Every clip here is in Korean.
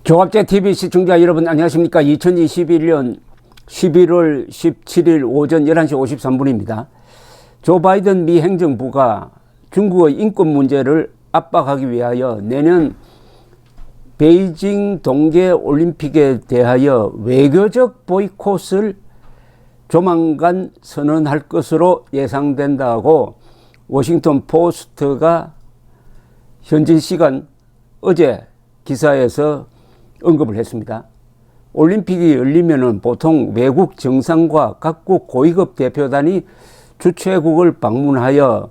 조갑제TV 시청자 여러분 안녕하십니까. 2021년 11월 17일 오전 11시 53분입니다. 조 바이든 미 행정부가 중국의 인권 문제를 압박하기 위하여 내년 베이징 동계올림픽에 대하여 외교적 보이콧을 조만간 선언할 것으로 예상된다고 워싱턴 포스트가 현지 시간 어제 기사에서 언급을 했습니다. 올림픽이 열리면은 보통 외국 정상과 각국 고위급 대표단이 주최국을 방문하여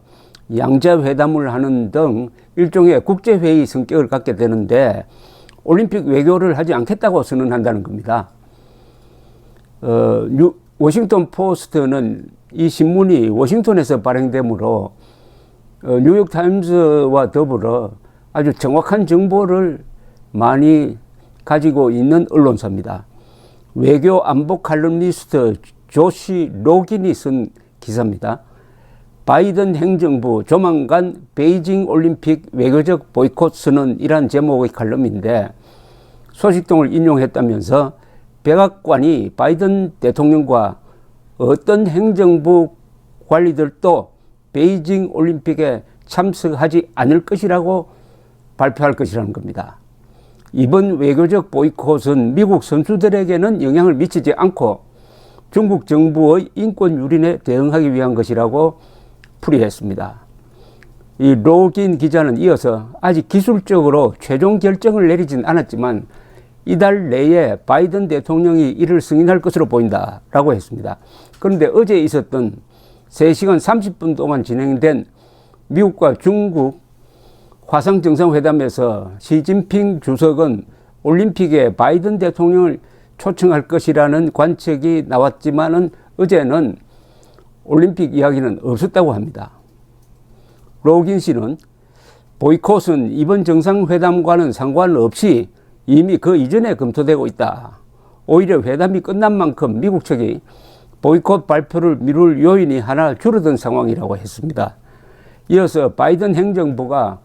양자회담을 하는 등 일종의 국제회의 성격을 갖게 되는데 올림픽 외교를 하지 않겠다고 선언한다는 겁니다. 워싱턴 포스트는 이 신문이 워싱턴에서 발행되므로 뉴욕타임스와 더불어 아주 정확한 정보를 많이 가지고 있는 언론사입니다. 외교 안보 칼럼니스트 조시 로긴이 쓴 기사입니다. 바이든 행정부 조만간 베이징 올림픽 외교적 보이콧 선언이란 제목의 칼럼인데 소식통을 인용했다면서 백악관이 바이든 대통령과 어떤 행정부 관리들도 베이징 올림픽에 참석하지 않을 것이라고 발표할 것이라는 겁니다. 이번 외교적 보이콧은 미국 선수들에게는 영향을 미치지 않고 중국 정부의 인권 유린에 대응하기 위한 것이라고 풀이했습니다. 이 로긴 기자는 이어서 아직 기술적으로 최종 결정을 내리진 않았지만 이달 내에 바이든 대통령이 이를 승인할 것으로 보인다라고 했습니다. 그런데 어제 있었던 3시간 30분 동안 진행된 미국과 중국 화상정상회담에서 시진핑 주석은 올림픽에 바이든 대통령을 초청할 것이라는 관측이 나왔지만은 어제는 올림픽 이야기는 없었다고 합니다. 로긴 씨는 보이콧은 이번 정상회담과는 상관없이 이미 그 이전에 검토되고 있다. 오히려 회담이 끝난 만큼 미국 측이 보이콧 발표를 미룰 요인이 하나 줄어든 상황이라고 했습니다. 이어서 바이든 행정부가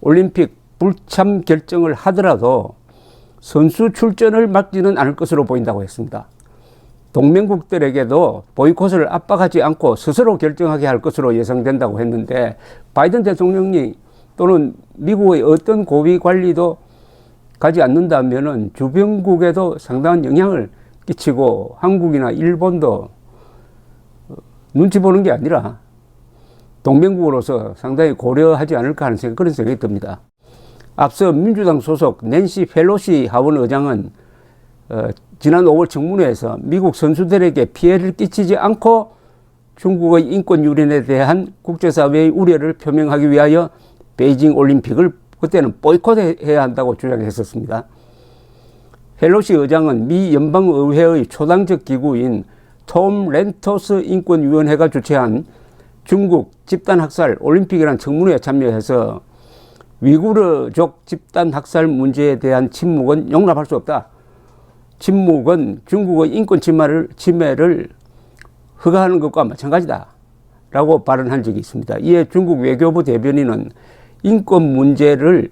올림픽 불참 결정을 하더라도 선수 출전을 막지는 않을 것으로 보인다고 했습니다. 동맹국들에게도 보이콧을 압박하지 않고 스스로 결정하게 할 것으로 예상된다고 했는데 바이든 대통령이 또는 미국의 어떤 고위 관리도 가지 않는다면은 주변국에도 상당한 영향을 끼치고 한국이나 일본도 눈치 보는 게 아니라 동맹국으로서 상당히 고려하지 않을까 하는 그런 생각이 듭니다. 앞서 민주당 소속 낸시 펠로시 하원 의장은 지난 5월 청문회에서 미국 선수들에게 피해를 끼치지 않고 중국의 인권 유린에 대한 국제사회의 우려를 표명하기 위하여 베이징 올림픽을 그때는 보이콧해야 한다고 주장했었습니다. 펠로시 의장은 미 연방의회의 초당적 기구인 톰 렌토스 인권위원회가 주최한 중국 집단학살 올림픽이라는 청문회에 참여해서 위구르족 집단학살 문제에 대한 침묵은 용납할 수 없다. 침묵은 중국의 인권 침해를 허가하는 것과 마찬가지다. 라고 발언한 적이 있습니다. 이에 중국 외교부 대변인은 인권 문제를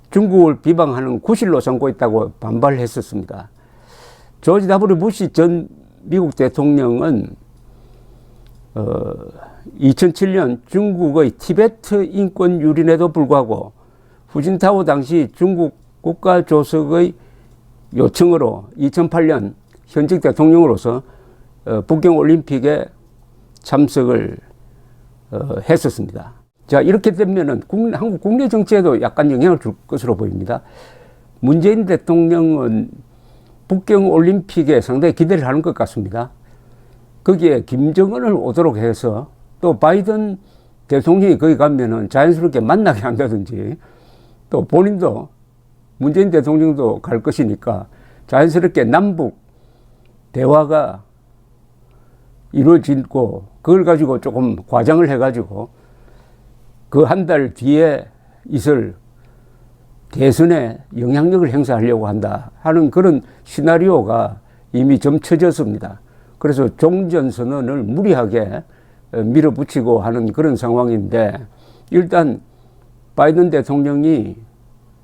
중국을 비방하는 구실로 삼고 있다고 반발했었습니다. 조지 W 부시 전 미국 대통령은 2007년 중국의 티베트 인권 유린에도 불구하고 후진타오 당시 중국 국가조석의 요청으로 2008년 현직 대통령으로서 북경올림픽에 참석을 했었습니다. 자, 이렇게 되면은 한국 국내 정치에도 약간 영향을 줄 것으로 보입니다. 문재인 대통령은 북경올림픽에 상당히 기대를 하는 것 같습니다. 거기에 김정은을 오도록 해서 또 바이든 대통령이 거기 가면은 자연스럽게 만나게 한다든지 또 본인도 문재인 대통령도 갈 것이니까 자연스럽게 남북 대화가 이루어지고 그걸 가지고 조금 과장을 해가지고 그 한 달 뒤에 있을 대선에 영향력을 행사하려고 한다 하는 그런 시나리오가 이미 점쳐졌습니다. 그래서 종전선언을 무리하게 밀어붙이고 하는 그런 상황인데 일단 바이든 대통령이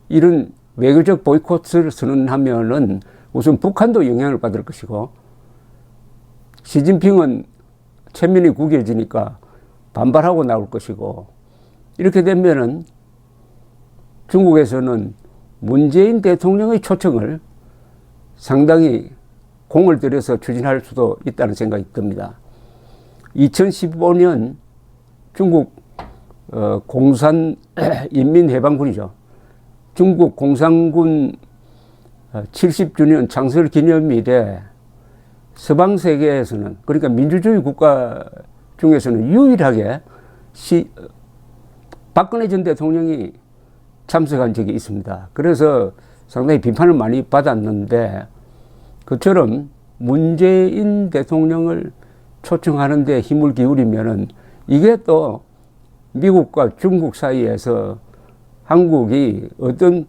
이런 외교적 보이콧을 선언하면은 우선 북한도 영향을 받을 것이고, 시진핑은 체면이 구겨지니까 반발하고 나올 것이고, 이렇게 되면은 중국에서는 문재인 대통령의 초청을 상당히 공을 들여서 추진할 수도 있다는 생각이 듭니다. 2015년 중국 공산인민해방군이죠. 중국 공산군 70주년 창설 기념일에 서방 세계에서는, 그러니까 민주주의 국가 중에서는 유일하게 박근혜 전 대통령이 참석한 적이 있습니다. 그래서 상당히 비판을 많이 받았는데, 그처럼 문재인 대통령을 초청하는 데 힘을 기울이면은 이게 또 미국과 중국 사이에서 한국이 어떤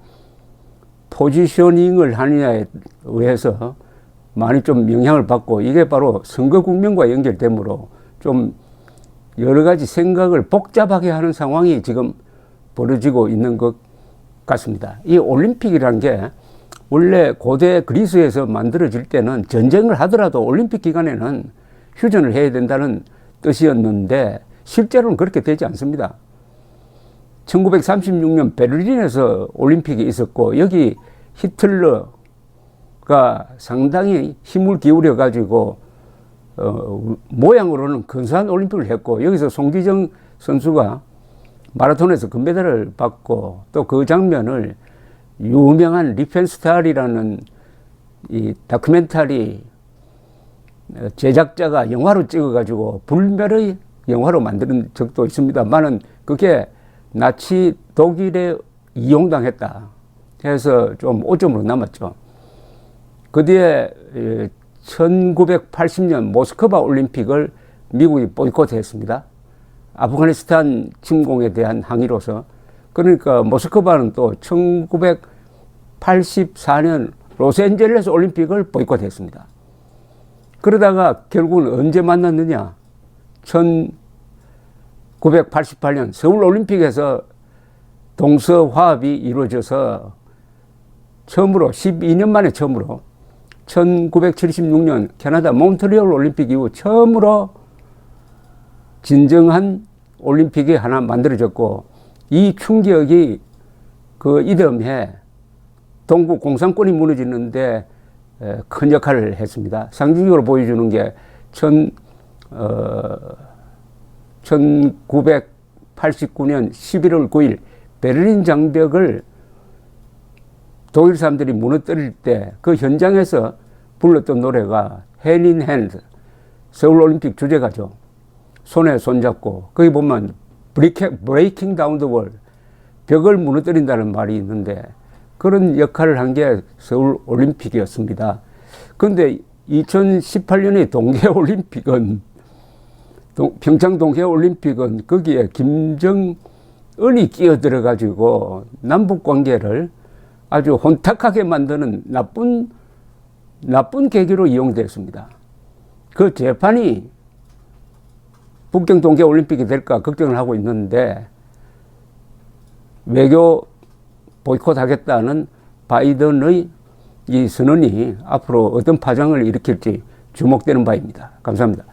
포지셔닝을 하느냐에 의해서 많이 좀 영향을 받고, 이게 바로 선거 국면과 연결되므로 좀 여러 가지 생각을 복잡하게 하는 상황이 지금 벌어지고 있는 것 같습니다. 이 올림픽이라는 게 원래 고대 그리스에서 만들어질 때는 전쟁을 하더라도 올림픽 기간에는 휴전을 해야 된다는 뜻이었는데 실제로는 그렇게 되지 않습니다. 1936년 베를린에서 올림픽이 있었고, 여기 히틀러가 상당히 힘을 기울여 가지고 모양으로는 근사한 올림픽을 했고, 여기서 송기정 선수가 마라톤에서 금메달을 받고, 또 그 장면을 유명한 리펜스탈이라는 이 다큐멘터리 제작자가 영화로 찍어가지고 불멸의 영화로 만드는 적도 있습니다만은, 그게 나치 독일에 이용당했다 해서 좀 오점으로 남았죠. 그 뒤에 1980년 모스크바 올림픽을 미국이 보이콧했습니다. 아프가니스탄 침공에 대한 항의로서. 그러니까 모스크바는 또 1984년 로스앤젤레스 올림픽을 보이콧했습니다. 그러다가 결국은 언제 만났느냐? 1988년 서울 올림픽에서 동서화합이 이루어져서 처음으로 12년 만에 처음으로 1976년 캐나다 몬트리올 올림픽 이후 처음으로 진정한 올림픽이 하나 만들어졌고, 이 충격이 그 이듬해 동북 공산권이 무너지는데 큰 역할을 했습니다. 상징적으로 보여주는 게 1989년 11월 9일 베를린 장벽을 독일 사람들이 무너뜨릴 때 그 현장에서 불렀던 노래가 Hand in Hand, 서울 올림픽 주제가죠. 손에 손잡고, 거기 보면 Breaking Down the Wall, 벽을 무너뜨린다는 말이 있는데 그런 역할을 한 게 서울 올림픽이었습니다. 그런데 2018년의 동계올림픽은, 평창 동계올림픽은 거기에 김정은이 끼어들어 가지고 남북 관계를 아주 혼탁하게 만드는 나쁜 계기로 이용됐습니다. 그 재판이 북경 동계올림픽이 될까 걱정을 하고 있는데, 외교 보이콧하겠다는 바이든의 이 선언이 앞으로 어떤 파장을 일으킬지 주목되는 바입니다. 감사합니다.